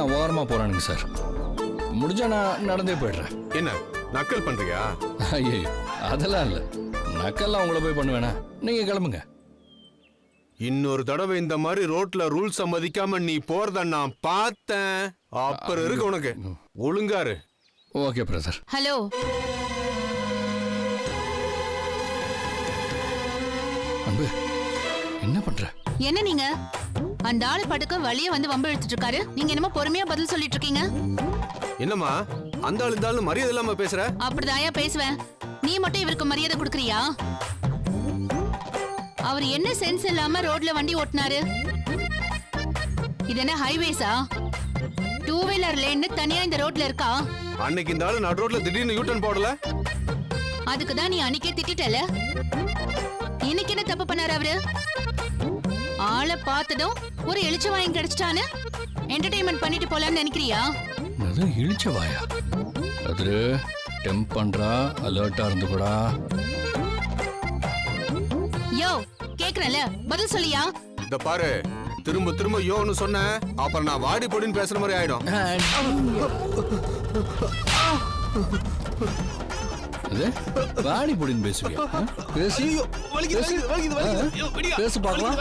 நான் ஓரமாக போகிறானுங்க சார். முடிஞ்சா நான் நடந்தே போயிடுறேன். என்ன நக்கல் பண்றியா? ஐயோ அதெல்லாம் இல்லை, நக்கல்லாம் உங்களை போய் பண்ணுவேனா? நீங்கள் கிளம்புங்க. இன்னொரு தடவை இந்த மாதிரி ரோட்ல ரூல் சம்மதிக்காம நீ போறத நான் பார்த்தேன். அப்புறம் இருக்கு உனக்கு. ஒழுங்காரு. Okay brother. ஹலோ, அன்பு என்ன பண்ற? என்ன நீங்க அந்த ஆளு படுக்க வழிய வந்து வம்பு இழுத்துட்டு இருக்காரு, நீங்க என்னமோ பொறுமையா பதில் சொல்லிட்டு இருக்கீங்க. என்னம்மா அந்த ஆளு இந்த ஆளு மரியாதை இல்லாம பேசுற? அப்படிதாயா பேசுவேன். நீ மட்டும் இவருக்கு மரியாதை கொடுக்கறியா? அவர் என்ன சென்ஸ் இல்லாம ரோட்ல வண்டி ஓட்டினாரு? இது என்ன ஹைவேஸா? 2 வீலர் லேன் தனியா இந்த ரோட்ல இருக்கா? அன்னைக்கு இந்த ஆளு நடு ரோட்ல திடீர்னு யூட்டர்ன் போடல. அதுக்கு தான் நீ அன்னைக்கே திட்டிட்டல. இன்னைக்கு என்ன தப்பு பண்ணாரு அவரு? ஆளை பார்த்ததும் ஒரு எழுச்சி வாங்கி கிடைச்சிட்டான்னு என்டர்டெயின்மெண்ட் பண்ணிட்டு போலான்னு நினைக்கிறியா? அது இழிச்சவாயா? அது டெம்ப் பண்றா, அலர்ட்டா இருந்து கூடா. யோ கேக்குறல, பதில் சொல்லியா? இந்த பாரு, திரும்ப திரும்ப யோன்னு சொன்ன அப்புறம் நான் வாடி பொடின்னு பேசுற மாதிரி ஆயிடும். வாடி பொடின்னு பேசுவியா? பேசு பார்க்கலாம்.